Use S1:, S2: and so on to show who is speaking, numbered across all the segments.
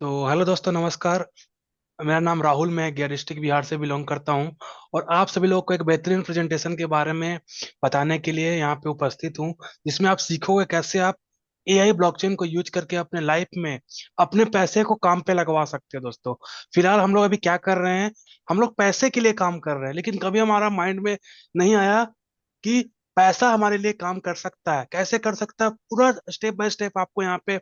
S1: तो हेलो दोस्तों, नमस्कार। मेरा नाम राहुल, मैं गया डिस्ट्रिक्ट बिहार से बिलोंग करता हूं। और आप सभी लोगों को एक बेहतरीन प्रेजेंटेशन के बारे में बताने के लिए यहाँ पे उपस्थित हूं, जिसमें आप सीखोगे कैसे आप एआई ब्लॉकचेन को यूज करके अपने लाइफ में अपने पैसे को काम पे लगवा सकते हो दोस्तों। फिलहाल हम लोग अभी क्या कर रहे हैं, हम लोग पैसे के लिए काम कर रहे हैं, लेकिन कभी हमारा माइंड में नहीं आया कि पैसा हमारे लिए काम कर सकता है, कैसे कर सकता है। पूरा स्टेप बाय स्टेप आपको यहाँ पे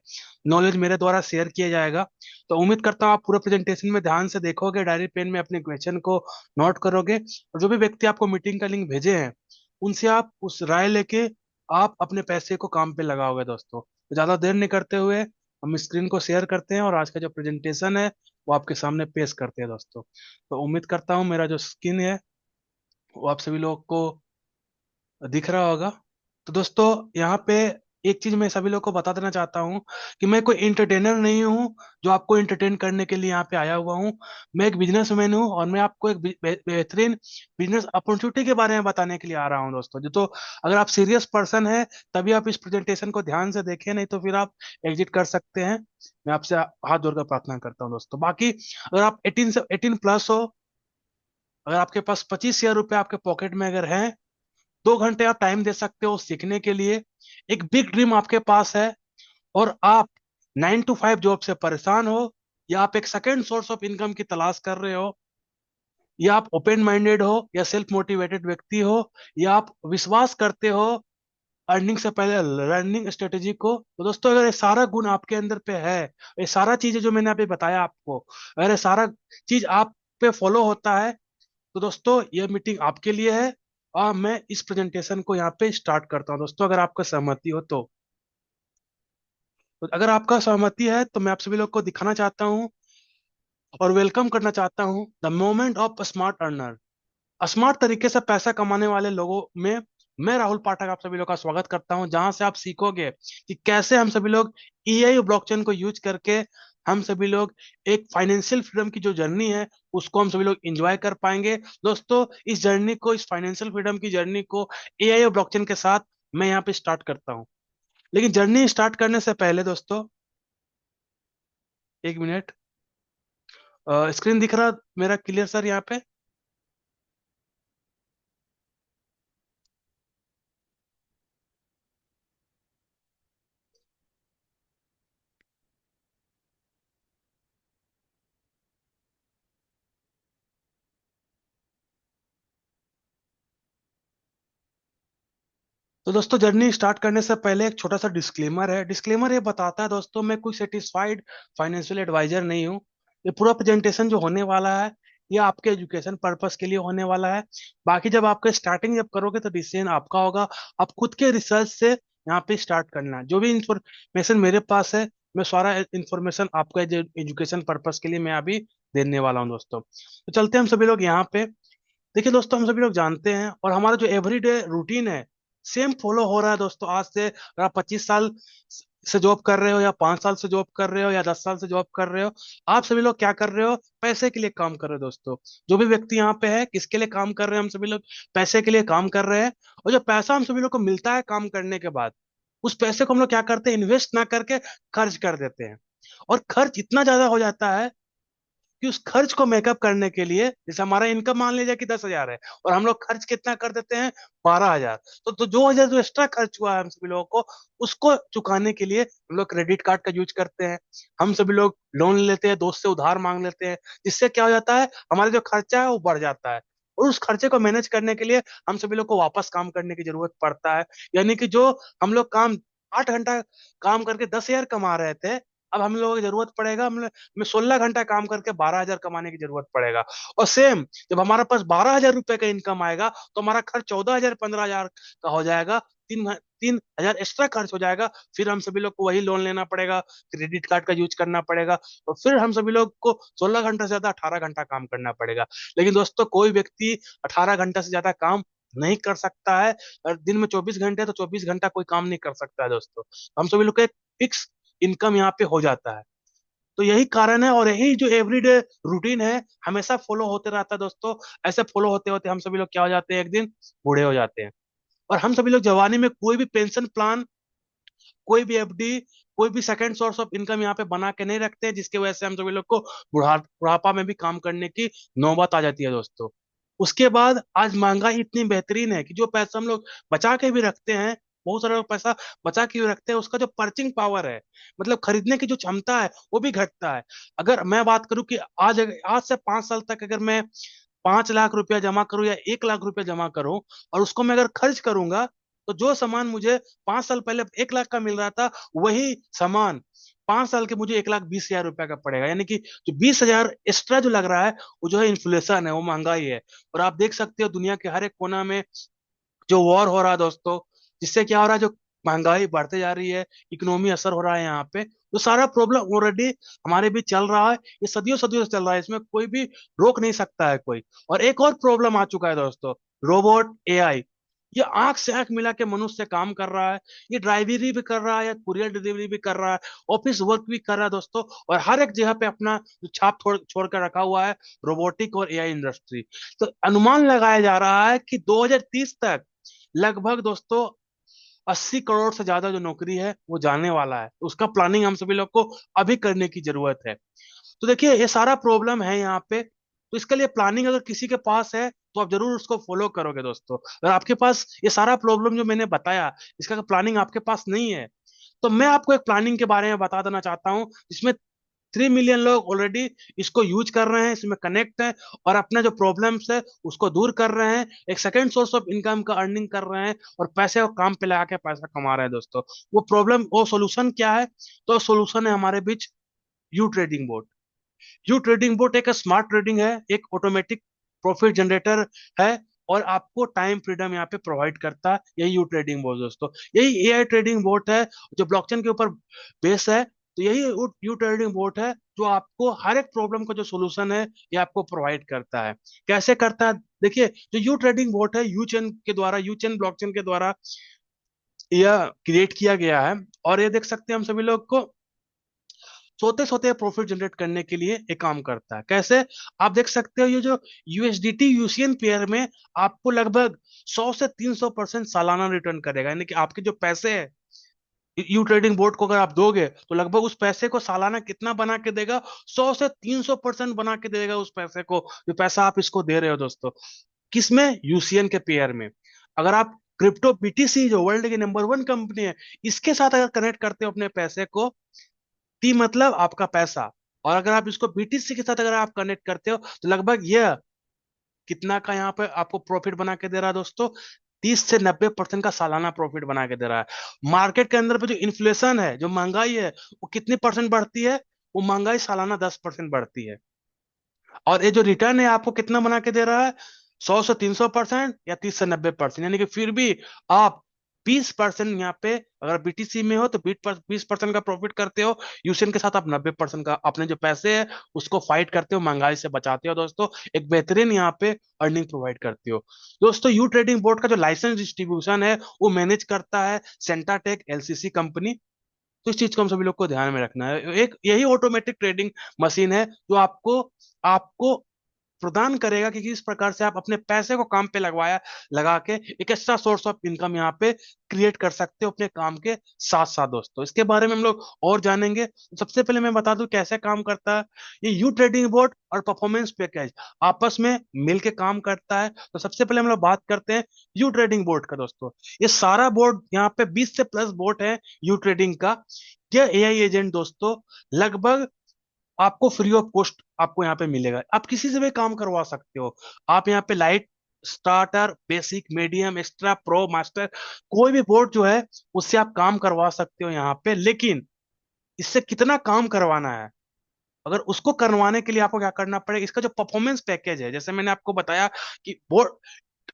S1: नॉलेज मेरे द्वारा शेयर किया जाएगा। तो उम्मीद करता हूँ आप पूरे प्रेजेंटेशन में ध्यान से देखोगे, डायरी पेन में अपने क्वेश्चन को नोट करोगे, और जो भी व्यक्ति आपको मीटिंग का लिंक भेजे हैं उनसे आप उस राय लेके आप अपने पैसे को काम पे लगाओगे दोस्तों। तो ज्यादा देर नहीं करते हुए हम स्क्रीन को शेयर करते हैं और आज का जो प्रेजेंटेशन है वो आपके सामने पेश करते हैं दोस्तों। तो उम्मीद करता हूँ मेरा जो स्क्रीन है वो आप सभी लोग को दिख रहा होगा। तो दोस्तों, यहाँ पे एक चीज मैं सभी लोग को बता देना चाहता हूँ कि मैं कोई इंटरटेनर नहीं हूँ जो आपको इंटरटेन करने के लिए यहाँ पे आया हुआ हूँ। मैं एक बिजनेसमैन हूँ और मैं आपको एक बेहतरीन बिजनेस अपॉर्चुनिटी के बारे में बताने के लिए आ रहा हूँ दोस्तों। जो तो अगर आप सीरियस पर्सन है तभी आप इस प्रेजेंटेशन को ध्यान से देखें, नहीं तो फिर आप एग्जिट कर सकते हैं। मैं आपसे हाथ जोड़कर प्रार्थना करता हूँ दोस्तों। बाकी अगर आप 18 से 18 प्लस हो, अगर आपके पास 25,000 रुपये आपके पॉकेट में अगर है, 2 घंटे आप टाइम दे सकते हो सीखने के लिए। एक बिग ड्रीम आपके पास है और आप 9 to 5 जॉब से परेशान हो, या आप एक सेकेंड सोर्स ऑफ इनकम की तलाश कर रहे हो, या आप ओपन माइंडेड हो या सेल्फ मोटिवेटेड व्यक्ति हो, या आप विश्वास करते हो अर्निंग से पहले लर्निंग स्ट्रेटेजी को, तो दोस्तों अगर ये सारा गुण आपके अंदर पे है, ये सारा चीजें जो मैंने अभी बताया आपको, अगर ये सारा चीज आप पे फॉलो होता है, तो दोस्तों ये मीटिंग आपके लिए है। और मैं इस प्रेजेंटेशन को यहाँ पे स्टार्ट करता हूँ दोस्तों, अगर आपका सहमति हो तो अगर आपका सहमति है तो मैं आप सभी लोग को दिखाना चाहता हूँ और वेलकम करना चाहता हूँ the moment of smart earner. Smart तरीके से पैसा कमाने वाले लोगों में मैं राहुल पाठक आप सभी लोग का स्वागत करता हूं, जहां से आप सीखोगे कि कैसे हम सभी लोग एआई ब्लॉकचेन को यूज करके हम सभी लोग एक फाइनेंशियल फ्रीडम की जो जर्नी है उसको हम सभी लोग एंजॉय कर पाएंगे दोस्तों। इस जर्नी को, इस फाइनेंशियल फ्रीडम की जर्नी को एआई और ब्लॉकचेन के साथ मैं यहाँ पे स्टार्ट करता हूँ। लेकिन जर्नी स्टार्ट करने से पहले दोस्तों, एक मिनट, स्क्रीन दिख रहा मेरा क्लियर सर यहाँ पे? तो दोस्तों, जर्नी स्टार्ट करने से पहले एक छोटा सा डिस्क्लेमर है। डिस्क्लेमर ये बताता है दोस्तों, मैं कोई सेटिस्फाइड फाइनेंशियल एडवाइजर नहीं हूँ। ये पूरा प्रेजेंटेशन जो होने वाला है ये आपके एजुकेशन पर्पस के लिए होने वाला है। बाकी जब आपके स्टार्टिंग जब करोगे तो डिसीजन आपका होगा। आप खुद के रिसर्च से यहाँ पे स्टार्ट करना है। जो भी इंफॉर्मेशन मेरे पास है, मैं सारा इंफॉर्मेशन आपको एजुकेशन पर्पस के लिए मैं अभी देने वाला हूँ दोस्तों। तो चलते हैं हम सभी लोग यहाँ पे। देखिए दोस्तों, हम सभी लोग जानते हैं और हमारा जो एवरीडे रूटीन है सेम फॉलो हो रहा है दोस्तों। आज से अगर आप 25 साल से जॉब कर रहे हो, या 5 साल से जॉब कर रहे हो, या 10 साल से जॉब कर रहे हो, आप सभी लोग क्या कर रहे हो? पैसे के लिए काम कर रहे हो दोस्तों। जो भी व्यक्ति यहाँ पे है, किसके लिए काम कर रहे हैं? हम सभी लोग पैसे के लिए काम कर रहे हैं। और जो पैसा हम सभी लोग को मिलता है काम करने के बाद, उस पैसे को हम लोग क्या करते हैं? इन्वेस्ट ना करके खर्च कर देते हैं। और खर्च इतना ज्यादा हो जाता है कि उस खर्च को मेकअप करने के लिए, जैसे हमारा इनकम मान लीजिए कि 10,000 है और हम लोग खर्च कितना कर देते हैं? 12,000। तो जो हजार जो एक्स्ट्रा खर्च हुआ है हम सभी लोगों को, उसको चुकाने के लिए हम लोग क्रेडिट कार्ड का यूज करते हैं। हम सभी लोग लोन लेते हैं, दोस्त से उधार मांग लेते हैं, जिससे क्या हो जाता है? हमारा जो खर्चा है वो बढ़ जाता है। और उस खर्चे को मैनेज करने के लिए हम सभी लोग को वापस काम करने की जरूरत पड़ता है। यानी कि जो हम लोग काम 8 घंटा काम करके 10,000 कमा रहे थे, अब हम लोगों की जरूरत पड़ेगा, हमें 16 घंटा काम करके 12,000 कमाने की जरूरत पड़ेगा। और सेम जब हमारे पास 12,000 रुपए का इनकम आएगा तो हमारा खर्च 14,000 15,000 का हो जाएगा। 3,000 एक्स्ट्रा खर्च हो जाएगा। फिर हम सभी लोग को वही लोन लेना पड़ेगा, क्रेडिट कार्ड का यूज करना पड़ेगा, और फिर हम सभी लोग को 16 घंटा से ज्यादा 18 घंटा काम करना पड़ेगा। लेकिन दोस्तों, कोई व्यक्ति 18 घंटा से ज्यादा काम नहीं कर सकता है। और दिन में 24 घंटे, तो 24 घंटा कोई काम नहीं कर सकता है दोस्तों। हम सभी लोग का एक फिक्स इनकम यहाँ पे हो जाता है। तो यही कारण है और यही जो एवरीडे रूटीन है हमेशा फॉलो होते रहता है दोस्तों। ऐसे फॉलो होते होते हम सभी लोग क्या हो जाते हैं? एक दिन बूढ़े हो जाते हैं। और हम सभी लोग जवानी में कोई भी पेंशन प्लान, कोई भी एफडी, कोई भी सेकंड सोर्स ऑफ इनकम यहाँ पे बना के नहीं रखते, जिसकी वजह से हम सभी लोग को बुढ़ापा में भी काम करने की नौबत आ जाती है दोस्तों। उसके बाद आज महंगाई इतनी बेहतरीन है कि जो पैसा हम लोग बचा के भी रखते हैं, बहुत सारे लोग पैसा बचा के भी रखते हैं, उसका जो पर्चिंग पावर है, मतलब खरीदने की जो क्षमता है, वो भी घटता है। अगर मैं बात करूं कि आज से 5 साल तक अगर मैं 5 लाख रुपया जमा करूं या 1 लाख रुपया जमा करूं, और उसको मैं अगर खर्च करूंगा, तो जो सामान मुझे 5 साल पहले 1 लाख का मिल रहा था, वही सामान 5 साल के मुझे 1,20,000 रुपया का पड़ेगा। यानी कि जो 20,000 एक्स्ट्रा जो लग रहा है, वो जो है इन्फ्लेशन है, वो महंगाई है। और आप देख सकते हो दुनिया के हर एक कोना में जो वॉर हो रहा है दोस्तों, जिससे क्या हो रहा है, जो महंगाई बढ़ते जा रही है, इकोनॉमी असर हो रहा है यहाँ पे, तो सारा प्रॉब्लम ऑलरेडी हमारे भी चल रहा है। ये सदियों सदियों से चल रहा है, इसमें कोई भी रोक नहीं सकता है कोई। और एक और प्रॉब्लम आ चुका है दोस्तों, रोबोट, एआई। ये आंख से आंख मिला के मनुष्य से काम कर रहा है। ये ड्राइवरी भी कर रहा है, कुरियर डिलीवरी भी कर रहा है, ऑफिस वर्क भी कर रहा है दोस्तों। और हर एक जगह पे अपना जो छाप छोड़ कर रखा हुआ है, रोबोटिक और एआई इंडस्ट्री। तो अनुमान लगाया जा रहा है कि 2030 तक लगभग दोस्तों 80 करोड़ से ज्यादा जो नौकरी है वो जाने वाला है। तो उसका प्लानिंग हम सभी लोग को अभी करने की जरूरत है। तो देखिए, ये सारा प्रॉब्लम है यहाँ पे, तो इसके लिए प्लानिंग अगर किसी के पास है, तो आप जरूर उसको फॉलो करोगे दोस्तों। अगर आपके पास ये सारा प्रॉब्लम जो मैंने बताया, इसका प्लानिंग आपके पास नहीं है, तो मैं आपको एक प्लानिंग के बारे में बता देना चाहता हूँ, जिसमें 3 मिलियन लोग ऑलरेडी इसको यूज कर रहे हैं, इसमें कनेक्ट है, और अपना जो प्रॉब्लम्स है उसको दूर कर रहे हैं, एक सेकेंड सोर्स ऑफ इनकम का अर्निंग कर रहे हैं, और पैसे को काम पे लगा के पैसा कमा रहे हैं दोस्तों। वो सोल्यूशन क्या है? तो सोल्यूशन है हमारे बीच U Trading Board. U Trading Board एक स्मार्ट ट्रेडिंग है, एक ऑटोमेटिक प्रॉफिट जनरेटर है, और आपको टाइम फ्रीडम यहाँ पे प्रोवाइड करता है यही यू ट्रेडिंग बोर्ड दोस्तों। यही एआई ट्रेडिंग बोर्ड है जो ब्लॉकचेन के ऊपर बेस है। तो यही यू ट्रेडिंग बोर्ड है जो आपको हर एक प्रॉब्लम का जो सोल्यूशन है, ये आपको प्रोवाइड करता है। कैसे करता है? देखिए, जो यू ट्रेडिंग बोर्ड है, यू चेन ब्लॉकचेन के द्वारा यह क्रिएट किया गया है। और ये देख सकते हैं हम सभी लोग को सोते सोते प्रॉफिट जनरेट करने के लिए एक काम करता है। कैसे? आप देख सकते हो, ये जो यूएसडीटी यूसीएन पेयर में आपको लगभग 100 से 300% सालाना रिटर्न करेगा। यानी कि आपके जो पैसे है, यू ट्रेडिंग बोर्ड को अगर आप दोगे, तो लगभग उस पैसे को सालाना कितना बना के देगा? 100 से 300% बना के देगा उस पैसे को, जो पैसा आप इसको दे रहे हो दोस्तों। किसमें? यूसीएन के पेयर में। अगर आप क्रिप्टो बीटीसी जो वर्ल्ड की नंबर 1 कंपनी है, इसके साथ अगर कनेक्ट करते हो अपने पैसे को, टी मतलब आपका पैसा, और अगर आप इसको बीटीसी के साथ अगर आप कनेक्ट करते हो, तो लगभग यह कितना का यहाँ पे आपको प्रॉफिट बना के दे रहा है दोस्तों? 30 से 90% का सालाना प्रॉफिट बना के दे रहा है। मार्केट के अंदर पे जो इन्फ्लेशन है, जो महंगाई है, वो कितनी परसेंट बढ़ती है? वो महंगाई सालाना 10% बढ़ती है। और ये जो रिटर्न है आपको कितना बना के दे रहा है? 100 से 300% या 30 से 90%। यानी कि फिर भी आप 20% यहाँ पे, अगर बीटीसी में हो तो 20% का प्रॉफिट करते हो। यूसीएन के साथ आप 90% का अपने जो पैसे है उसको फाइट करते हो, महंगाई से बचाते हो दोस्तों। एक बेहतरीन यहाँ पे अर्निंग प्रोवाइड करते हो दोस्तों। यू ट्रेडिंग बोर्ड का जो लाइसेंस डिस्ट्रीब्यूशन है, वो मैनेज करता है सेंटाटेक एलसीसी कंपनी। तो इस चीज को हम सभी लोग को ध्यान में रखना है। एक यही ऑटोमेटिक ट्रेडिंग मशीन है जो आपको आपको प्रदान करेगा कि किस प्रकार से आप अपने पैसे को काम पे लगा के एक एक्स्ट्रा सोर्स ऑफ इनकम यहाँ पे क्रिएट कर सकते हो अपने काम के साथ साथ दोस्तों। इसके बारे में हम लोग और जानेंगे। तो सबसे पहले मैं बता दूं कैसे काम करता है। ये यू ट्रेडिंग बोर्ड और परफॉर्मेंस पैकेज आपस में मिल के काम करता है। तो सबसे पहले हम लोग बात करते हैं यू ट्रेडिंग बोर्ड का दोस्तों। ये सारा बोर्ड यहाँ पे 20 से प्लस बोर्ड है यू ट्रेडिंग का। यह एआई एजेंट दोस्तों लगभग आपको फ्री ऑफ कॉस्ट आपको यहाँ पे मिलेगा। आप किसी से भी काम करवा सकते हो। आप यहाँ पे light, starter, basic, medium, extra, pro, master, कोई भी बोर्ड जो है उससे आप काम करवा सकते हो यहाँ पे। लेकिन इससे कितना काम करवाना है, अगर उसको करवाने के लिए आपको क्या करना पड़ेगा, इसका जो परफॉर्मेंस पैकेज है, जैसे मैंने आपको बताया कि board,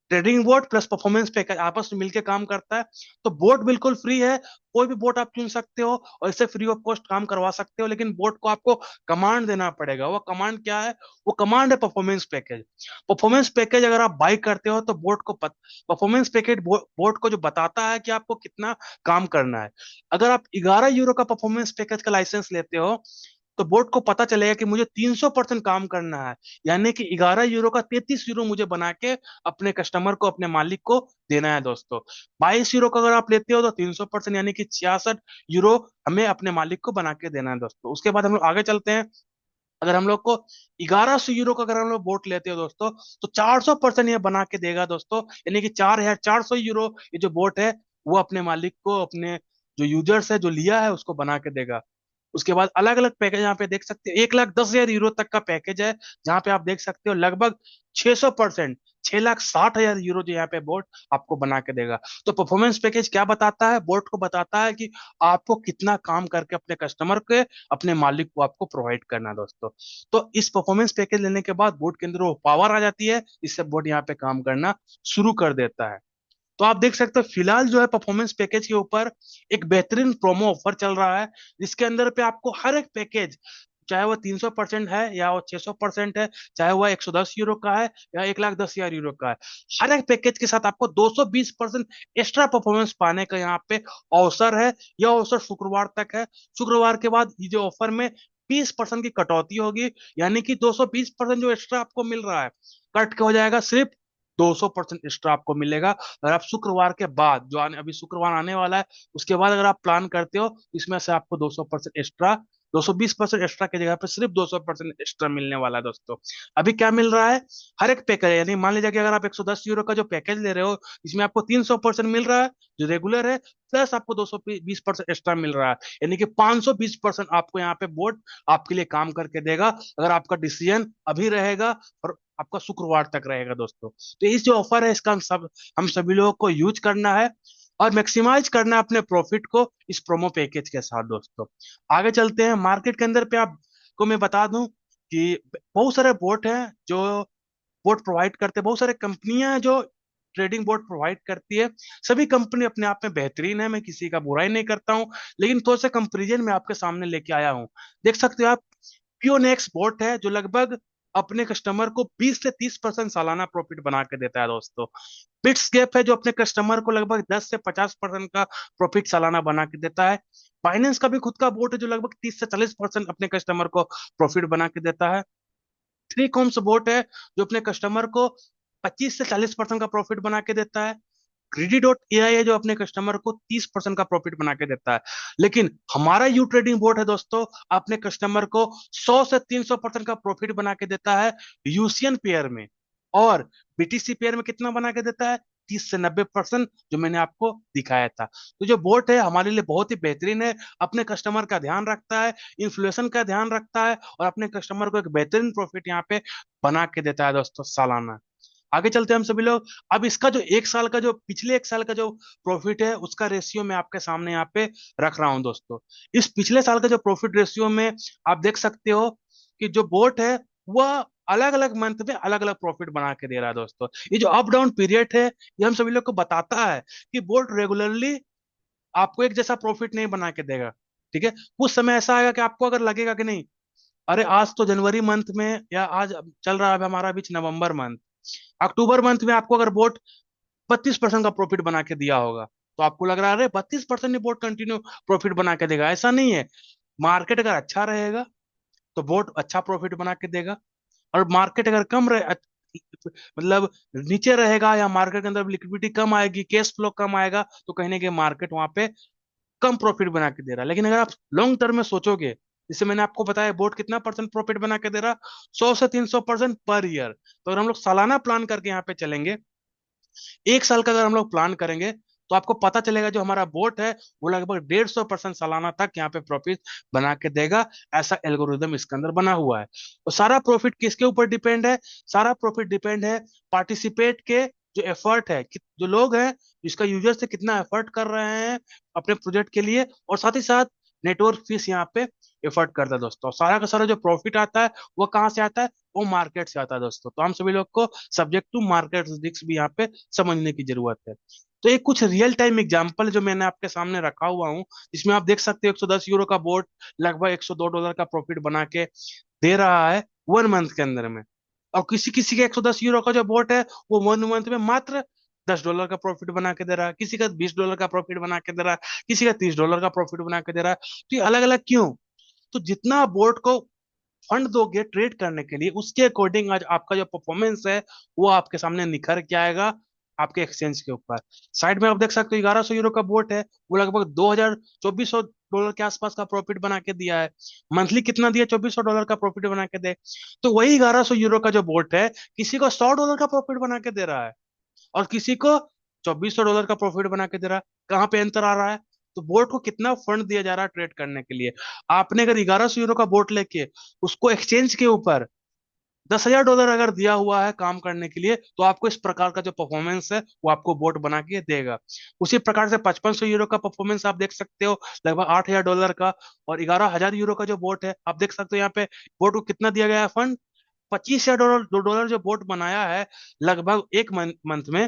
S1: trading board plus performance package आपस में मिलकर काम करता है। तो बोर्ड बिल्कुल फ्री है, कोई भी बोर्ड आप चुन सकते हो और इससे फ्री ऑफ कॉस्ट काम करवा सकते हो। लेकिन बोर्ड को आपको कमांड देना पड़ेगा। वो कमांड क्या है? वो कमांड है परफॉर्मेंस पैकेज। परफॉर्मेंस पैकेज अगर आप बाई करते हो, तो परफॉर्मेंस पैकेज बोर्ड को जो बताता है कि आपको कितना काम करना है। अगर आप 11 यूरो का परफॉर्मेंस पैकेज का लाइसेंस लेते हो, तो बोर्ड को पता चलेगा कि मुझे 300% काम करना है, यानी कि 11 यूरो का 33 यूरो मुझे बना के अपने कस्टमर को, अपने मालिक को देना है दोस्तों। 22 यूरो का अगर आप लेते हो तो 300%, यानी कि 66 यूरो हमें अपने मालिक को बना के देना है दोस्तों। उसके बाद हम लोग आगे चलते हैं। अगर हम लोग को 1100 यूरो का अगर हम लोग बोट लेते हो दोस्तों, तो 400% ये बना के देगा दोस्तों, यानी कि 4400 यूरो ये जो बोट है वो अपने मालिक को, अपने जो यूजर्स है जो लिया है उसको बना के देगा। उसके बाद अलग अलग पैकेज यहाँ पे देख सकते हो, 1,10,000 यूरो तक का पैकेज है, जहाँ पे आप देख सकते हो लगभग 600%, 6,60,000 यूरो जो यहाँ पे बोट आपको बना के देगा। तो परफॉर्मेंस पैकेज क्या बताता है? बोट को बताता है कि आपको कितना काम करके अपने कस्टमर के, अपने मालिक को आपको प्रोवाइड करना है दोस्तों। तो इस परफॉर्मेंस पैकेज लेने के बाद बोट के अंदर वो पावर आ जाती है, इससे बोट यहाँ पे काम करना शुरू कर देता है। तो आप देख सकते हो फिलहाल जो है परफॉर्मेंस पैकेज के ऊपर एक बेहतरीन प्रोमो ऑफर चल रहा है, जिसके अंदर पे आपको हर एक पैकेज, चाहे वो 300% है या वो 600% है, चाहे वो 110 यूरो का है या 1,10,000 यूरो का है, हर एक पैकेज के साथ आपको 220% एक्स्ट्रा परफॉर्मेंस पाने का यहाँ पे अवसर है। यह अवसर शुक्रवार तक है। शुक्रवार के बाद ये जो ऑफर में 20% की कटौती होगी, यानी कि 220% जो एक्स्ट्रा आपको मिल रहा है कट के हो जाएगा, सिर्फ 200% एक्स्ट्रा आपको मिलेगा। अगर आप शुक्रवार के बाद, जो अभी शुक्रवार आने वाला है, उसके बाद अगर आप प्लान करते हो, इसमें से आपको 200% एक्स्ट्रा, 220% एक्स्ट्रा की जगह पे सिर्फ 200% एक्स्ट्रा मिलने वाला है दोस्तों। अभी क्या मिल रहा है? हर एक पैकेज, यानी मान लीजिए कि अगर आप 110 यूरो का जो पैकेज ले रहे हो, इसमें आपको 300% मिल रहा है जो रेगुलर है, प्लस आपको 220% एक्स्ट्रा मिल रहा है, यानी कि 520% आपको यहाँ पे बोर्ड आपके लिए काम करके देगा, अगर आपका डिसीजन अभी रहेगा और आपका शुक्रवार तक रहेगा दोस्तों। तो इस जो ऑफर है इसका हम सभी लोगों को यूज करना है और मैक्सिमाइज करना है अपने प्रॉफिट को इस प्रोमो पैकेज के साथ दोस्तों। आगे चलते हैं मार्केट के अंदर पे। आपको मैं बता दूं कि बहुत सारे बोट हैं जो बोट प्रोवाइड करते हैं, बहुत सारे कंपनियां हैं जो ट्रेडिंग बोर्ड प्रोवाइड करती है। सभी कंपनी अपने आप में बेहतरीन है, मैं किसी का बुराई नहीं करता हूँ, लेकिन थोड़ा सा कंपेरिजन मैं आपके सामने लेके आया हूँ। देख सकते हो आप, पियोनेक्स बोट है जो लगभग अपने कस्टमर को 20 से 30% सालाना प्रॉफिट बना के देता है दोस्तों। बिट्स गैप है जो अपने कस्टमर को लगभग 10 से 50% का प्रॉफिट सालाना बना के देता है। बाइनेंस का भी खुद का बोट है जो लगभग 30 से 40% अपने कस्टमर को प्रॉफिट बना के देता है। थ्री कॉम्स बोट है जो अपने कस्टमर को 25 से 40% का प्रॉफिट बना के देता है। क्रेडिट डॉट एआई है जो अपने कस्टमर को 30% का प्रॉफिट बना के देता है। लेकिन हमारा यू ट्रेडिंग बोर्ड है दोस्तों, अपने कस्टमर को 100 से 300% का प्रॉफिट बना के देता है यूसीएन पेयर में। और बीटीसी पेयर में कितना बना के देता है? 30 से 90%, जो मैंने आपको दिखाया था। तो जो बोट है हमारे लिए बहुत ही बेहतरीन है, अपने कस्टमर का ध्यान रखता है, इन्फ्लेशन का ध्यान रखता है और अपने कस्टमर को एक बेहतरीन प्रॉफिट यहाँ पे बना के देता है दोस्तों सालाना। आगे चलते हैं हम सभी लोग। अब इसका जो एक साल का, जो पिछले एक साल का जो प्रॉफिट है उसका रेशियो मैं आपके सामने यहाँ पे रख रहा हूँ दोस्तों। इस पिछले साल का जो प्रॉफिट रेशियो में आप देख सकते हो कि जो बोट है वह अलग अलग मंथ में अलग अलग प्रॉफिट बना के दे रहा है दोस्तों। ये जो अप डाउन पीरियड है ये हम सभी लोग को बताता है कि बोट रेगुलरली आपको एक जैसा प्रॉफिट नहीं बना के देगा। ठीक है, कुछ समय ऐसा आएगा कि आपको अगर लगेगा कि नहीं, अरे आज तो जनवरी मंथ में, या आज चल रहा है हमारा बीच नवंबर मंथ, अक्टूबर मंथ में आपको अगर बोट 32% का प्रॉफिट बना के दिया होगा, तो आपको लग रहा है अरे 32% ही बोट कंटिन्यू प्रॉफिट बना के देगा। ऐसा नहीं है। मार्केट अगर अच्छा रहेगा तो बोट अच्छा प्रॉफिट बना के देगा, और मार्केट अगर कम रहे, मतलब नीचे रहेगा, या मार्केट के अंदर लिक्विडिटी कम आएगी, कैश फ्लो कम आएगा, तो कहीं ना कहीं मार्केट वहां पे कम प्रॉफिट बना के दे रहा है। लेकिन अगर आप लॉन्ग टर्म में सोचोगे, जैसे मैंने आपको बताया बोर्ड कितना परसेंट प्रॉफिट बना के दे रहा, 100 से 300% पर ईयर। तो अगर हम लोग सालाना प्लान करके यहाँ पे चलेंगे, एक साल का अगर हम लोग प्लान करेंगे, तो आपको पता चलेगा जो हमारा बोट है वो लगभग 150% सालाना तक यहाँ पे प्रॉफिट बना के देगा। ऐसा एल्गोरिदम इसके अंदर बना हुआ है। तो सारा प्रॉफिट किसके ऊपर डिपेंड है? सारा प्रॉफिट डिपेंड है पार्टिसिपेट के जो एफर्ट है, जो लोग हैं, जिसका यूजर से कितना एफर्ट कर रहे हैं अपने प्रोजेक्ट के लिए, और साथ ही साथ नेटवर्क फीस यहाँ पे एफर्ट करता है दोस्तों। सारा का सारा जो प्रॉफिट आता है वो कहाँ से आता है? वो मार्केट से आता है दोस्तों। तो हम सभी लोग को सब्जेक्ट टू मार्केट रिस्क भी यहाँ पे समझने की जरूरत है। तो एक कुछ रियल टाइम एग्जांपल जो मैंने आपके सामने रखा हुआ हूँ, जिसमें आप देख सकते हो 110 यूरो का बोट लगभग $102 का प्रॉफिट बना के दे रहा है 1 मंथ के अंदर में। और किसी किसी का 110 यूरो का जो बोट है वो 1 मंथ में मात्र $10 का प्रॉफिट बना के दे रहा है, किसी का $20 का प्रॉफिट बना के दे रहा है, किसी का $30 का प्रॉफिट बना के दे रहा है। तो ये अलग अलग क्यों? तो जितना बोर्ड को फंड दोगे ट्रेड करने के लिए, उसके अकॉर्डिंग आज आपका जो परफॉर्मेंस है वो आपके सामने निखर के आएगा आपके एक्सचेंज के ऊपर। साइड में आप देख सकते हो 1100 यूरो का बोट है, वो लगभग 2400 डॉलर के आसपास का प्रॉफिट बना के दिया है। मंथली कितना दिया? 2400 डॉलर का प्रॉफिट बना के दे। तो वही 1100 यूरो का जो बोट है किसी को 100 डॉलर का प्रॉफिट बना के दे रहा है, और किसी को 2400 डॉलर का प्रॉफिट बना के दे रहा है। कहाँ पे अंतर आ रहा है? तो बोट को कितना फंड दिया जा रहा है ट्रेड करने के लिए। आपने अगर 1100 यूरो का बोट लेके उसको एक्सचेंज के ऊपर 10,000 डॉलर अगर दिया हुआ है काम करने के लिए, तो आपको इस प्रकार का जो परफॉर्मेंस है वो आपको बोट बना के देगा। उसी प्रकार से 5500 यूरो का परफॉर्मेंस आप देख सकते हो, लगभग 8,000 डॉलर का। और 11,000 यूरो का जो बोट है आप देख सकते हो यहाँ पे, बोट को कितना दिया गया है फंड? 25,000 डॉलर। डॉलर जो बोट बनाया है लगभग एक मंथ में,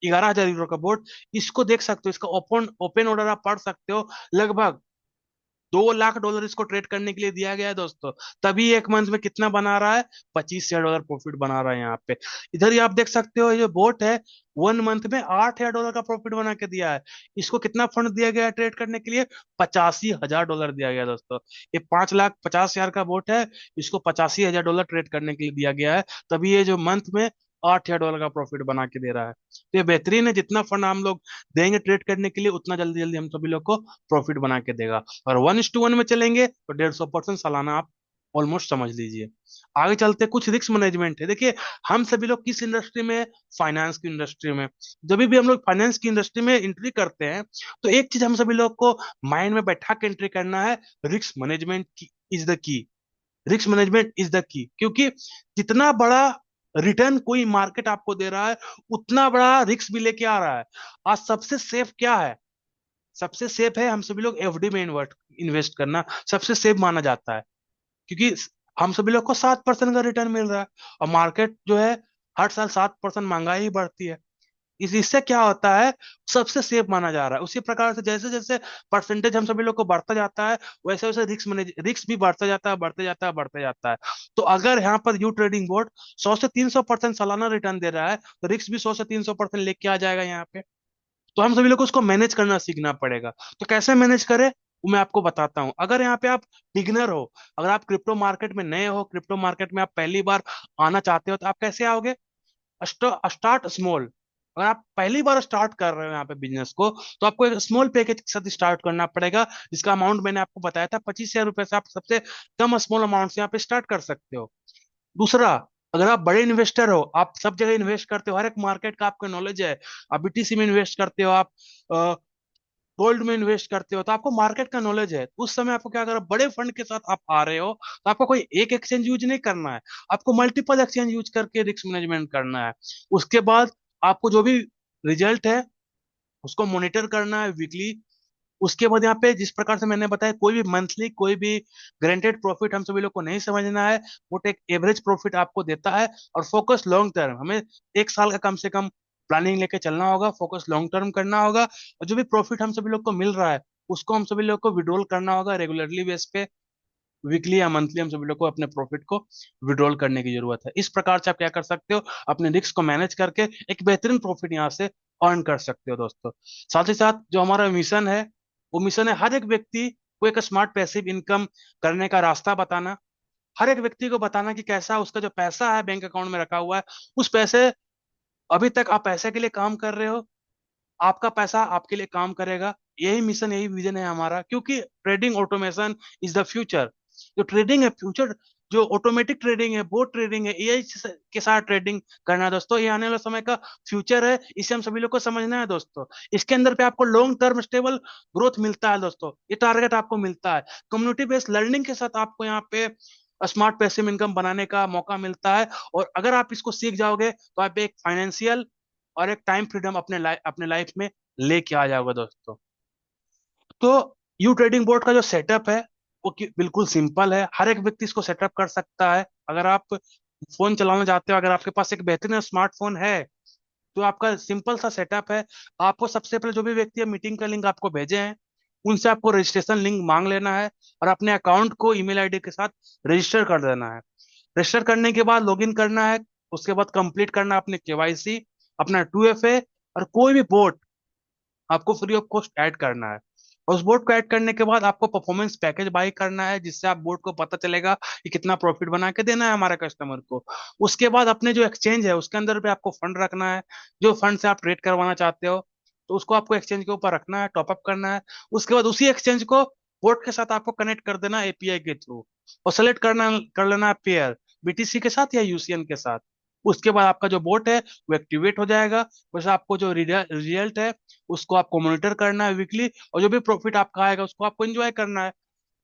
S1: 11,000 यूरो का बोट। इसको देख सकते हो, इसका ओपन ओपन ऑर्डर आप पढ़ सकते हो, लगभग 2 लाख डॉलर इसको ट्रेड करने के लिए दिया गया है दोस्तों। तभी एक मंथ में कितना बना रहा है? 25,000 डॉलर प्रॉफिट बना रहा है यहाँ पे। इधर ही आप देख सकते हो, ये जो बोट है 1 मंथ में 8,000 डॉलर का प्रॉफिट बना के दिया है। इसको कितना फंड दिया गया है ट्रेड करने के लिए? 85,000 डॉलर दिया गया है दोस्तों। ये 5,50,000 का बोट है, इसको 85,000 डॉलर ट्रेड करने के लिए दिया गया है, तभी ये जो मंथ में 8,000 डॉलर का प्रॉफिट बना के दे रहा है। तो ये बेहतरीन है, जितना फंड हम लोग देंगे ट्रेड करने के लिए उतना जल्दी जल्दी हम सभी लोग को प्रॉफिट बना के देगा। और 1:1 में चलेंगे तो 150% सालाना आप ऑलमोस्ट समझ लीजिए। आगे चलते कुछ रिस्क मैनेजमेंट है। देखिए, हम सभी लोग किस इंडस्ट्री में? फाइनेंस की इंडस्ट्री में। जब भी हम लोग फाइनेंस की इंडस्ट्री में एंट्री करते हैं, तो एक चीज हम सभी लोग को माइंड में बैठा के एंट्री करना है, रिस्क मैनेजमेंट की is the key. Risk management is the key, क्योंकि जितना बड़ा रिटर्न कोई मार्केट आपको दे रहा है, उतना बड़ा रिस्क भी लेके आ रहा है। आज सबसे सेफ क्या है? सबसे सेफ है हम सभी लोग एफडी में इन्वेस्ट इन्वेस्ट करना, सबसे सेफ माना जाता है। क्योंकि हम सभी लोग को 7% का रिटर्न मिल रहा है, और मार्केट जो है हर साल 7% महंगाई ही बढ़ती है। इससे क्या होता है? सबसे सेफ माना जा रहा है। उसी प्रकार से जैसे जैसे परसेंटेज हम सभी लोग को बढ़ता जाता है, वैसे वैसे रिस्क भी बढ़ता जाता है, बढ़ते जाता है, बढ़ते जाता है। तो अगर यहाँ पर यू ट्रेडिंग बोर्ड 100 से 300% सालाना रिटर्न दे रहा है, तो रिस्क भी 100 से 300% लेके आ जाएगा यहाँ पे। तो हम सभी लोग को उसको मैनेज करना सीखना पड़ेगा। तो कैसे मैनेज करें वो मैं आपको बताता हूँ। अगर यहाँ पे आप बिगनर हो, अगर आप क्रिप्टो मार्केट में नए हो, क्रिप्टो मार्केट में आप पहली बार आना चाहते हो, तो आप कैसे आओगे? Start small. अगर आप पहली बार स्टार्ट कर रहे हो यहाँ पे बिजनेस को, तो आपको एक स्मॉल पैकेज के साथ स्टार्ट करना पड़ेगा, जिसका अमाउंट मैंने आपको बताया था 25,000 रुपए से आप सबसे कम स्मॉल अमाउंट से यहाँ पे स्टार्ट कर सकते हो। दूसरा, अगर आप बड़े इन्वेस्टर हो, आप सब जगह इन्वेस्ट करते हो, हर एक मार्केट का आपको नॉलेज है, आप बीटीसी में इन्वेस्ट करते हो, आप गोल्ड में इन्वेस्ट करते हो, तो आपको मार्केट का नॉलेज है। उस समय आपको क्या करना? बड़े फंड के साथ आप आ रहे हो, तो आपको कोई एक एक्सचेंज यूज नहीं करना है, आपको मल्टीपल एक्सचेंज यूज करके रिस्क मैनेजमेंट करना है। उसके बाद आपको जो भी रिजल्ट है उसको मॉनिटर करना है वीकली। उसके बाद यहाँ पे जिस प्रकार से मैंने बताया, कोई भी मंथली कोई भी गारंटेड प्रॉफिट हम सभी लोग को नहीं समझना है। वो एक एवरेज प्रॉफिट आपको देता है, और फोकस लॉन्ग टर्म। हमें 1 साल का कम से कम प्लानिंग लेके चलना होगा, फोकस लॉन्ग टर्म करना होगा। और जो भी प्रॉफिट हम सभी लोग को मिल रहा है उसको हम सभी लोग को विड्रॉल करना होगा रेगुलरली बेस पे। वीकली या मंथली हम सभी लोग को अपने प्रॉफिट को विड्रॉल करने की जरूरत है। इस प्रकार से आप क्या कर सकते हो? अपने रिस्क को मैनेज करके एक बेहतरीन प्रॉफिट यहाँ से अर्न कर सकते हो दोस्तों। साथ ही साथ जो हमारा मिशन है, वो मिशन है हर एक व्यक्ति को एक स्मार्ट पैसिव इनकम करने का रास्ता बताना। हर एक व्यक्ति को बताना कि कैसा उसका जो पैसा है बैंक अकाउंट में रखा हुआ है, उस पैसे, अभी तक आप पैसे के लिए काम कर रहे हो, आपका पैसा आपके लिए काम करेगा। यही मिशन, यही विजन है हमारा, क्योंकि trading automation is the future. जो ट्रेडिंग है फ्यूचर, जो ऑटोमेटिक ट्रेडिंग है, बोट ट्रेडिंग है, एआई के साथ ट्रेडिंग करना है दोस्तों, ये आने वाला समय का फ्यूचर है। इसे हम सभी लोग को समझना है दोस्तों। इसके अंदर पे आपको लॉन्ग टर्म स्टेबल ग्रोथ मिलता है दोस्तों, ये टारगेट आपको मिलता है। कम्युनिटी बेस्ड लर्निंग के साथ आपको यहाँ पे स्मार्ट पैसिव इनकम बनाने का मौका मिलता है। और अगर आप इसको सीख जाओगे तो आप एक फाइनेंशियल और एक टाइम फ्रीडम अपने लाइफ में लेके आ जाओगे दोस्तों। तो यू ट्रेडिंग बोर्ड का जो सेटअप है वो बिल्कुल सिंपल है, हर एक व्यक्ति इसको सेटअप कर सकता है। अगर आप फोन चलाना चाहते हो, अगर आपके पास एक बेहतरीन स्मार्टफोन है, तो आपका सिंपल सा सेटअप है। आपको सबसे पहले जो भी व्यक्ति मीटिंग का लिंक आपको भेजे हैं, उनसे आपको रजिस्ट्रेशन लिंक मांग लेना है, और अपने अकाउंट को ईमेल आईडी के साथ रजिस्टर कर देना है। रजिस्टर करने के बाद लॉगिन करना है। उसके बाद कंप्लीट करना है अपने केवाईसी, अपना 2FA, और कोई भी बोट आपको फ्री ऑफ कॉस्ट ऐड करना है। और उस बोर्ड को ऐड करने के बाद आपको परफॉर्मेंस पैकेज बाय करना है, जिससे आप बोर्ड को पता चलेगा कि कितना प्रॉफिट बना के देना है हमारे कस्टमर को। उसके बाद अपने जो एक्सचेंज है उसके अंदर भी आपको फंड रखना है, जो फंड से आप ट्रेड करवाना चाहते हो, तो उसको आपको एक्सचेंज के ऊपर रखना है, टॉपअप करना है। उसके बाद उसी एक्सचेंज को बोर्ड के साथ आपको कनेक्ट कर देना एपीआई के थ्रू, और सेलेक्ट करना कर लेना है पेयर, बीटीसी के साथ या यूसीएन के साथ। उसके बाद आपका जो बोट है वो एक्टिवेट हो जाएगा। वैसे आपको जो रिजल्ट है उसको आपको मॉनिटर करना है वीकली, और जो भी प्रॉफिट आपका आएगा उसको आपको एंजॉय करना है।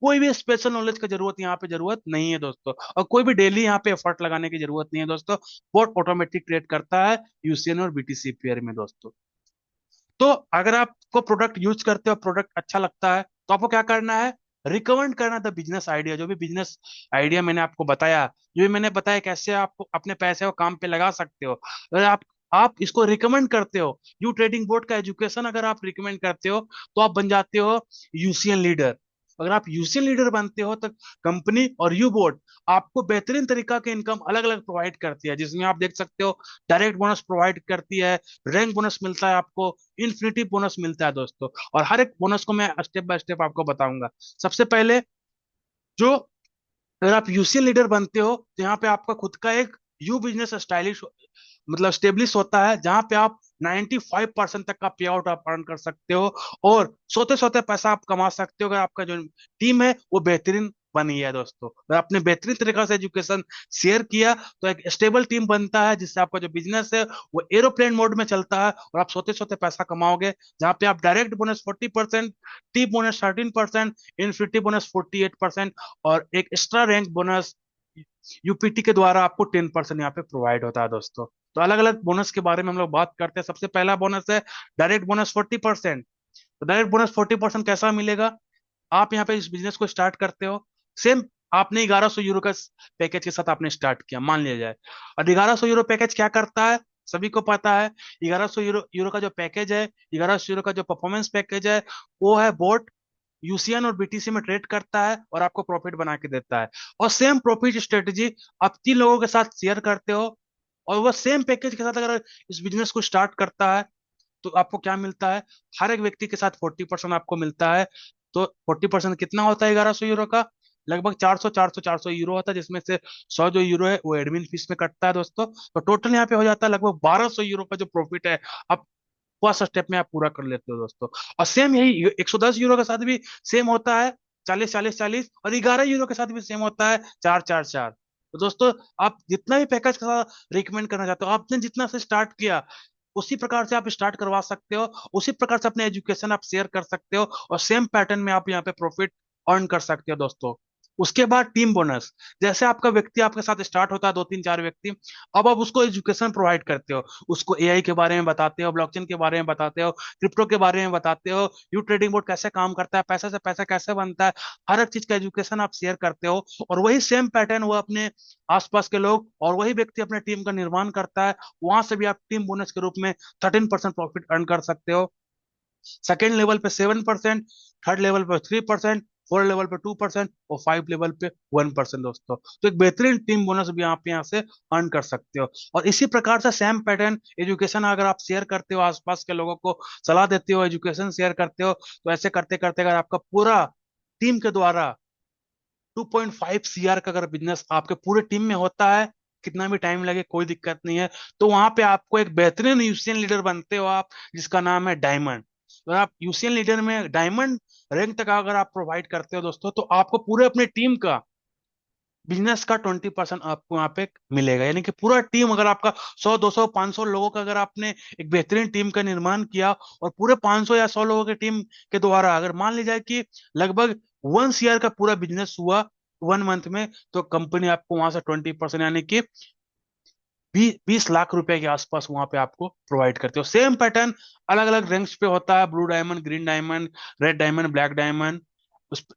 S1: कोई भी स्पेशल नॉलेज का जरूरत यहाँ पे जरूरत नहीं है दोस्तों, और कोई भी डेली यहाँ पे एफर्ट लगाने की जरूरत नहीं है दोस्तों। बोट ऑटोमेटिक क्रिएट करता है यूसीएन और बीटीसी पेयर में दोस्तों। तो अगर आपको प्रोडक्ट यूज करते हो, प्रोडक्ट अच्छा लगता है, तो आपको क्या करना है, रिकमेंड करना द बिजनेस आइडिया। जो भी बिजनेस आइडिया मैंने आपको बताया, जो भी मैंने बताया कैसे आप अपने पैसे को काम पे लगा सकते हो, अगर आप इसको रिकमेंड करते हो, यू ट्रेडिंग बोर्ड का एजुकेशन अगर आप रिकमेंड करते हो, तो आप बन जाते हो यूसीएन लीडर। अगर आप यूसीएन लीडर बनते हो तो कंपनी और यू बोर्ड आपको बेहतरीन तरीका के इनकम अलग अलग प्रोवाइड करती है, जिसमें आप देख सकते हो डायरेक्ट बोनस प्रोवाइड करती है, रैंक बोनस मिलता है आपको, इन्फिनिटी बोनस मिलता है दोस्तों। और हर एक बोनस को मैं स्टेप बाय स्टेप आपको बताऊंगा। सबसे पहले, जो अगर आप यूसीएल लीडर बनते हो तो यहाँ पे आपका खुद का एक यू बिजनेस स्टाइलिश मतलब स्टेब्लिश होता है, जहां पे आप 95% तक का पे आउट आप अर्न कर सकते हो, और सोते सोते पैसा आप कमा सकते हो, अगर आपका जो टीम है वो बेहतरीन बनी है दोस्तों। अगर आपने बेहतरीन तरीके से एजुकेशन शेयर किया तो एक स्टेबल टीम बनता है, जिससे आपका जो बिजनेस है वो एरोप्लेन मोड में चलता है, और आप सोते सोते पैसा कमाओगे, जहां पे आप direct bonus 40%, T bonus 13%, infinity bonus 48%, और एक एक्स्ट्रा रैंक बोनस यूपीटी के द्वारा आपको 10% यहाँ पे प्रोवाइड होता है दोस्तों। तो अलग अलग बोनस के बारे में हम लोग बात करते हैं। सबसे पहला बोनस है डायरेक्ट बोनस 40%। तो डायरेक्ट बोनस 40% कैसा मिलेगा, आप यहाँ पे इस बिजनेस को स्टार्ट करते हो, सेम आपने 1100 यूरो का पैकेज के साथ आपने स्टार्ट किया मान लिया जाए। और 1100 यूरो पैकेज क्या करता है, सभी को पता है। 1100 यूरो का जो पैकेज है, 1100 यूरो का जो परफॉर्मेंस पैकेज है, वो है बोट यूसीएन और बीटीसी में ट्रेड करता है और आपको प्रॉफिट बना के देता है। और सेम प्रॉफिट स्ट्रेटजी आप 3 लोगों के साथ शेयर करते हो, और वह सेम पैकेज के साथ अगर इस बिजनेस को स्टार्ट करता है, तो आपको क्या मिलता है, हर एक व्यक्ति के साथ 40% आपको मिलता है। तो 40% कितना होता है 1100 यूरो का, लगभग 400 यूरो होता है, जिसमें से 100 जो यूरो है वो एडमिन फीस में कटता है दोस्तों। तो टोटल यहाँ पे हो जाता है लगभग 1200 यूरो का जो प्रॉफिट है, आप फर्स्ट स्टेप में आप पूरा कर लेते हो दोस्तों। और सेम यही 110 यूरो के साथ भी सेम होता है, 40 40 40, और 11 यूरो के साथ भी सेम होता है, 4 4 4। तो दोस्तों, आप जितना भी पैकेज के साथ रिकमेंड करना चाहते हो, आपने जितना से स्टार्ट किया उसी प्रकार से आप स्टार्ट करवा सकते हो, उसी प्रकार से अपने एजुकेशन आप शेयर कर सकते हो, और सेम पैटर्न में आप यहाँ पे प्रॉफिट अर्न कर सकते हो दोस्तों। उसके बाद टीम बोनस। जैसे आपका व्यक्ति आपके साथ स्टार्ट होता है, 2 3 4 व्यक्ति, अब आप उसको एजुकेशन प्रोवाइड करते हो, उसको एआई के बारे में बताते हो, ब्लॉकचेन के बारे में बताते हो, क्रिप्टो के बारे में बताते हो, यू ट्रेडिंग बोर्ड कैसे काम करता है, पैसा से पैसा कैसे बनता है, हर एक चीज का एजुकेशन आप शेयर करते हो। और वही सेम पैटर्न वो अपने आसपास के लोग और वही व्यक्ति अपने टीम का निर्माण करता है, वहां से भी आप टीम बोनस के रूप में 13% प्रॉफिट अर्न कर सकते हो। सेकेंड लेवल पे 7%, थर्ड लेवल पे 3%, फोर्थ लेवल पे 2%, और 5 लेवल पे 1% दोस्तों। तो एक बेहतरीन टीम बोनस भी आप यहाँ से अर्न कर सकते हो। और इसी प्रकार से सेम पैटर्न एजुकेशन अगर आप शेयर करते हो, आसपास के लोगों को सलाह देते हो, एजुकेशन शेयर करते हो, तो ऐसे करते करते अगर आपका पूरा टीम के द्वारा 2.5 CR का अगर बिजनेस आपके पूरे टीम में होता है, कितना भी टाइम लगे कोई दिक्कत नहीं है, तो वहां पे आपको एक बेहतरीन यूसीएन लीडर बनते हो आप, जिसका नाम है डायमंड। अगर आप यूसीएन लीडर में डायमंड रैंक तक अगर आप प्रोवाइड करते हो दोस्तों, तो आपको पूरे अपने टीम का बिजनेस का 20% आपको यहाँ पे मिलेगा। यानी कि पूरा टीम, अगर आपका 100 200 500 लोगों का अगर आपने एक बेहतरीन टीम का निर्माण किया, और पूरे 500 या 100 लोगों की टीम के द्वारा अगर मान ली जाए कि लगभग 1 CR का पूरा बिजनेस हुआ 1 मंथ में, तो कंपनी आपको वहां से 20% यानी कि 20 20 लाख रुपए के आसपास वहां पे आपको प्रोवाइड करते हो। सेम पैटर्न अलग अलग रैंक्स पे होता है, blue diamond, green diamond, red diamond, black diamond,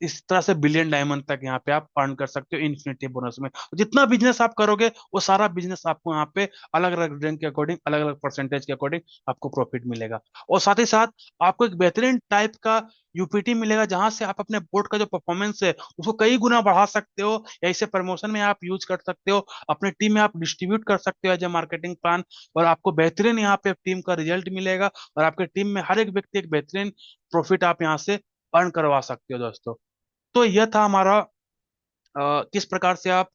S1: इस तरह से बिलियन डायमंड तक यहाँ पे आप अर्न कर सकते हो इन्फिनिटी बोनस में। जितना बिजनेस आप करोगे वो सारा बिजनेस आपको यहाँ पे अलग अलग रैंक के अकॉर्डिंग, अलग अलग परसेंटेज के अकॉर्डिंग आपको प्रॉफिट मिलेगा। और साथ ही साथ आपको एक बेहतरीन टाइप का यूपीटी मिलेगा, जहां से आप अपने बोर्ड का जो परफॉर्मेंस है उसको कई गुना बढ़ा सकते हो, या इसे प्रमोशन में आप यूज कर सकते हो, अपने टीम में आप डिस्ट्रीब्यूट कर सकते हो एज ए मार्केटिंग प्लान। और आपको बेहतरीन यहाँ पे टीम का रिजल्ट मिलेगा, और आपके टीम में हर एक व्यक्ति एक बेहतरीन प्रॉफिट आप यहाँ से अर्न करवा सकते हो दोस्तों। तो यह था हमारा किस प्रकार से आप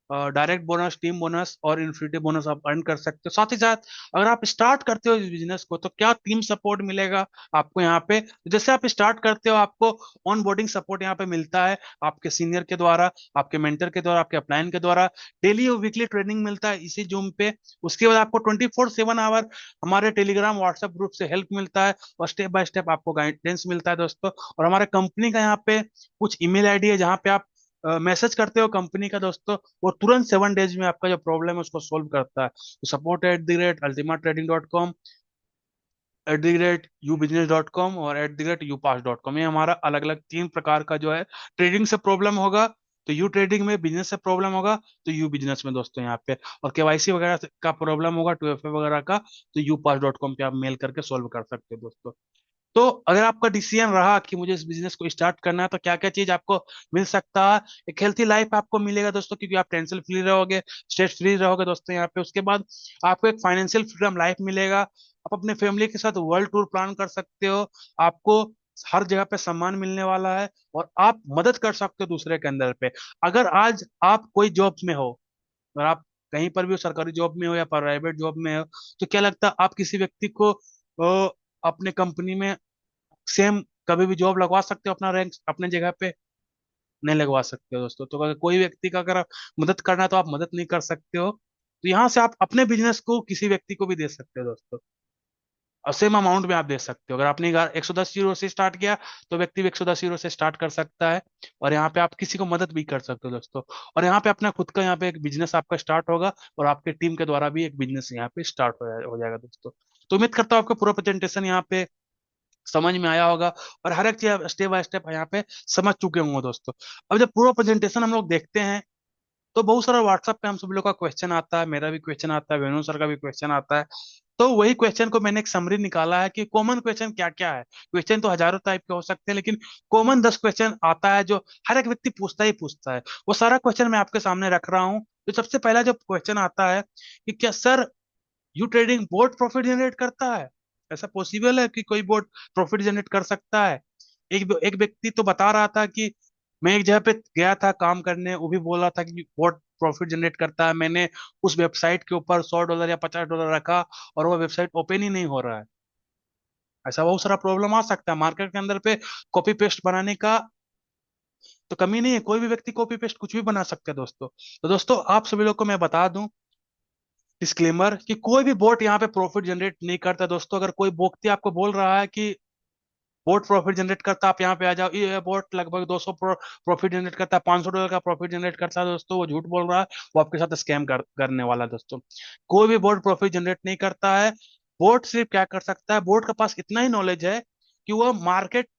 S1: डायरेक्ट बोनस, टीम बोनस और इन्फिनिटी बोनस आप अर्न कर सकते हो। साथ ही साथ अगर आप स्टार्ट करते हो इस बिजनेस को तो क्या टीम सपोर्ट मिलेगा आपको यहाँ पे। जैसे आप स्टार्ट करते हो आपको ऑन बोर्डिंग सपोर्ट यहाँ पे मिलता है, आपके सीनियर के द्वारा, आपके मेंटर के द्वारा, आपके अपलाइन के द्वारा डेली और वीकली ट्रेनिंग मिलता है इसी जूम पे। उसके बाद आपको 24/7 आवर हमारे टेलीग्राम व्हाट्सएप ग्रुप से हेल्प मिलता है और स्टेप बाय स्टेप आपको गाइडेंस मिलता है दोस्तों। और हमारे कंपनी का यहाँ पे कुछ ईमेल आईडी है जहाँ पे आप मैसेज करते हो कंपनी का दोस्तों, वो तुरंत 7 डेज में आपका जो प्रॉब्लम है उसको सोल्व करता है। तो support@ultimatrading.com, @ubusines.com और @upass.com, ये हमारा अलग अलग 3 प्रकार का जो है ट्रेडिंग से प्रॉब्लम होगा तो यू ट्रेडिंग में, बिजनेस से प्रॉब्लम होगा तो यू बिजनेस में दोस्तों यहाँ पे, और केवाईसी वगैरह का प्रॉब्लम होगा 2FA वगैरह का तो upass.com पे आप मेल करके सोल्व कर सकते हो दोस्तों। तो अगर आपका डिसीजन रहा कि मुझे इस बिजनेस को स्टार्ट करना है तो क्या क्या चीज आपको मिल सकता है। एक हेल्थी लाइफ आपको मिलेगा दोस्तों, क्योंकि आप टेंशन फ्री रहोगे, स्ट्रेस फ्री रहोगे दोस्तों यहाँ पे। उसके बाद आपको एक फाइनेंशियल फ्रीडम लाइफ मिलेगा, आप अपने फैमिली के साथ वर्ल्ड टूर प्लान कर सकते हो, आपको हर जगह पे सम्मान मिलने वाला है और आप मदद कर सकते हो दूसरे के अंदर पे। अगर आज आप कोई जॉब में हो, अगर आप कहीं पर भी हो, सरकारी जॉब में हो या प्राइवेट जॉब में हो, तो क्या लगता है आप किसी व्यक्ति को अपने कंपनी में सेम कभी भी जॉब लगवा सकते हो अपना रैंक अपने जगह पे? नहीं लगवा सकते हो दोस्तों। तो अगर कोई व्यक्ति का अगर आप मदद करना है तो आप मदद नहीं कर सकते हो। तो यहाँ से आप अपने बिजनेस को किसी व्यक्ति को भी दे सकते हो दोस्तों, और सेम अमाउंट में आप दे सकते हो। अगर आपने 110 यूरो से स्टार्ट किया तो व्यक्ति भी 110 यूरो से स्टार्ट कर सकता है, और यहाँ पे आप किसी को मदद भी कर सकते हो दोस्तों। और यहाँ पे अपना खुद का यहाँ पे एक बिजनेस आपका स्टार्ट होगा और आपके टीम के द्वारा भी एक बिजनेस यहाँ पे स्टार्ट हो जाएगा दोस्तों। तो उम्मीद करता हूँ आपको पूरा प्रेजेंटेशन यहाँ पे समझ में आया होगा और हर एक चीज स्टेप बाय स्टेप यहाँ पे समझ चुके होंगे दोस्तों। अब जब पूरा प्रेजेंटेशन हम लोग देखते हैं तो बहुत सारा व्हाट्सएप पे हम सभी लोग का क्वेश्चन आता है, मेरा भी क्वेश्चन आता है, वेणु सर का भी क्वेश्चन आता है। तो वही क्वेश्चन को मैंने एक समरी निकाला है कि कॉमन क्वेश्चन क्या क्या है। क्वेश्चन तो हजारों टाइप के हो सकते हैं, लेकिन कॉमन 10 क्वेश्चन आता है जो हर एक व्यक्ति पूछता ही पूछता है। वो सारा क्वेश्चन मैं आपके सामने रख रहा हूँ। तो सबसे पहला जो क्वेश्चन आता है कि क्या sir you trading boat profit generate करता है? ऐसा पॉसिबल है कि कोई बोट प्रॉफिट जनरेट कर सकता है? एक व्यक्ति तो बता रहा था कि मैं एक जगह पे गया था काम करने, वो भी बोल रहा था कि बोट प्रॉफिट जनरेट करता है। मैंने उस वेबसाइट के ऊपर $100 या $50 रखा और वो वेबसाइट ओपन ही नहीं हो रहा है। ऐसा बहुत सारा प्रॉब्लम आ सकता है मार्केट के अंदर पे। कॉपी पेस्ट बनाने का तो कमी नहीं है, कोई भी व्यक्ति कॉपी पेस्ट कुछ भी बना सकता है दोस्तों। तो दोस्तों आप सभी लोग को मैं बता दूं डिस्क्लेमर कि कोई भी बोट यहाँ पे प्रॉफिट जनरेट नहीं करता दोस्तों। अगर कोई व्यक्ति आपको बोल रहा है कि बोट प्रॉफिट जनरेट करता, आप यहाँ पे आ जाओ, ये बोट लगभग 200 प्रॉफिट जनरेट करता है, $500 का प्रॉफिट जनरेट करता है दोस्तों, वो झूठ बोल रहा है, वो आपके साथ स्कैम करने वाला है दोस्तों। कोई भी बोट प्रॉफिट जनरेट नहीं करता है। बोट सिर्फ क्या कर सकता है, बोट के पास इतना ही नॉलेज है कि वो मार्केट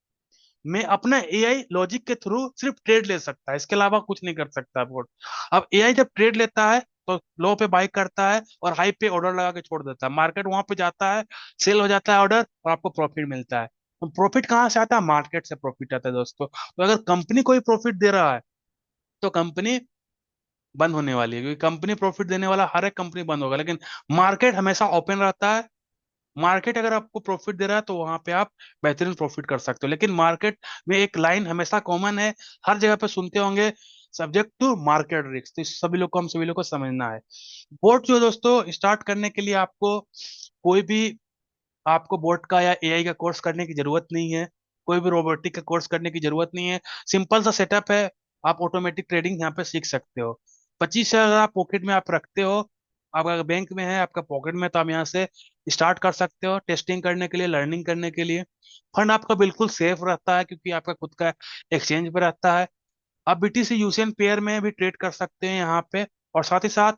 S1: में अपना एआई लॉजिक के थ्रू सिर्फ ट्रेड ले सकता है, इसके अलावा कुछ नहीं कर सकता बोर्ड। अब एआई जब ट्रेड लेता है तो लो पे बाई करता है और हाई पे ऑर्डर लगा के छोड़ देता है, मार्केट वहां पे जाता है, सेल हो जाता है ऑर्डर और आपको प्रॉफिट मिलता है। तो प्रॉफिट कहाँ से आता है? मार्केट से प्रॉफिट आता है दोस्तों। तो अगर कंपनी कोई प्रॉफिट दे रहा है तो कंपनी बंद होने वाली है, क्योंकि कंपनी प्रॉफिट देने वाला हर एक कंपनी बंद होगा, लेकिन मार्केट हमेशा ओपन रहता है। मार्केट अगर आपको प्रॉफिट दे रहा है तो वहां पे आप बेहतरीन प्रॉफिट कर सकते हो, लेकिन मार्केट में एक लाइन हमेशा कॉमन है, हर जगह पे सुनते होंगे, सब्जेक्ट टू मार्केट रिस्क। तो इस सभी लोग को हम सभी लोग को समझना है। बोट जो है दोस्तों स्टार्ट करने के लिए आपको कोई भी आपको बोट का या एआई का कोर्स करने की जरूरत नहीं है, कोई भी रोबोटिक का कोर्स करने की जरूरत नहीं है। सिंपल सा सेटअप है, आप ऑटोमेटिक ट्रेडिंग यहाँ पे सीख सकते हो। 25,000 आप पॉकेट में आप रखते हो, आप अगर बैंक में है आपका पॉकेट में, तो आप यहाँ से स्टार्ट कर सकते हो टेस्टिंग करने के लिए, लर्निंग करने के लिए। फंड आपका बिल्कुल सेफ रहता है क्योंकि आपका खुद का एक्सचेंज पे रहता है। आप बीटीसी यूसीएन पेयर में भी ट्रेड कर सकते हैं यहाँ पे। और साथ ही साथ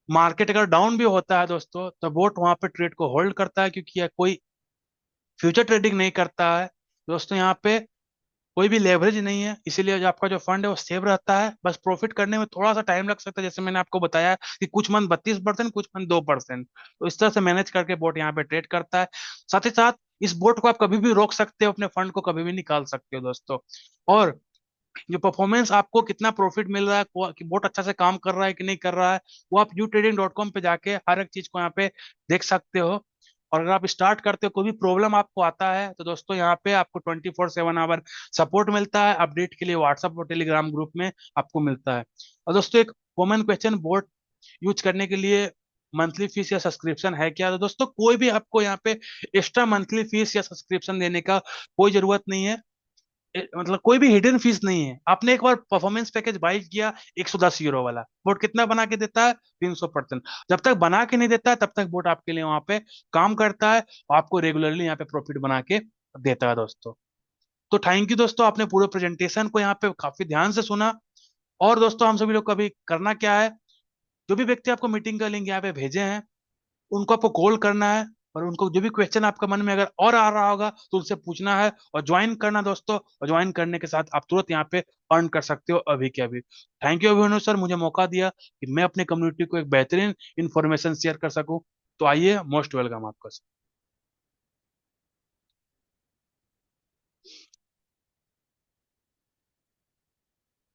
S1: मार्केट अगर डाउन भी होता है दोस्तों तो बोट वहां पे ट्रेड को होल्ड करता है, क्योंकि यह कोई फ्यूचर ट्रेडिंग नहीं करता है दोस्तों। यहाँ पे कोई भी लेवरेज नहीं है, इसीलिए जो आपका जो फंड है वो सेव रहता है। बस प्रॉफिट करने में थोड़ा सा टाइम लग सकता है, जैसे मैंने आपको बताया कि कुछ मंथ 32%, कुछ मंथ 2%। तो इस तरह से मैनेज करके बोट यहाँ पे ट्रेड करता है। साथ ही साथ इस बोट को आप कभी भी रोक सकते हो, अपने फंड को कभी भी निकाल सकते हो दोस्तों। और जो परफॉर्मेंस आपको कितना प्रॉफिट मिल रहा है, कि बोट अच्छा से काम कर रहा है कि नहीं कर रहा है, वो आप youtrading.com पे जाके हर एक चीज को यहाँ पे देख सकते हो। और अगर आप स्टार्ट करते हो, कोई भी प्रॉब्लम आपको आता है, तो दोस्तों यहाँ पे आपको 24/7 आवर सपोर्ट मिलता है। अपडेट के लिए व्हाट्सएप और टेलीग्राम ग्रुप में आपको मिलता है। और दोस्तों एक कॉमन क्वेश्चन, बोट यूज करने के लिए मंथली फीस या सब्सक्रिप्शन है क्या? तो दोस्तों कोई भी आपको यहाँ पे एक्स्ट्रा मंथली फीस या सब्सक्रिप्शन देने का कोई जरूरत नहीं है। मतलब कोई भी हिडन फीस नहीं है। आपने एक बार परफॉर्मेंस पैकेज बाई किया, 110 यूरो वाला बोट कितना बना के देता है? 300%। जब तक बना के नहीं देता है तब तक बोट आपके लिए वहां पे काम करता है और आपको रेगुलरली यहाँ पे प्रॉफिट बना के देता है दोस्तों। तो थैंक यू दोस्तों, आपने पूरे प्रेजेंटेशन को यहाँ पे काफी ध्यान से सुना। और दोस्तों हम सभी लोग को अभी करना क्या है, जो भी व्यक्ति आपको मीटिंग का लिंक यहाँ पे भेजे हैं उनको आपको कॉल करना है, और उनको जो भी क्वेश्चन आपका मन में अगर और आ रहा होगा तो उनसे पूछना है और ज्वाइन करना दोस्तों। और ज्वाइन करने के साथ आप तुरंत यहाँ पे अर्न कर सकते हो अभी के अभी। थैंक यू अभिमन्यु सर, मुझे मौका दिया कि मैं अपनी कम्युनिटी को एक बेहतरीन इंफॉर्मेशन शेयर कर सकूं। तो आइए, मोस्ट वेलकम आपका।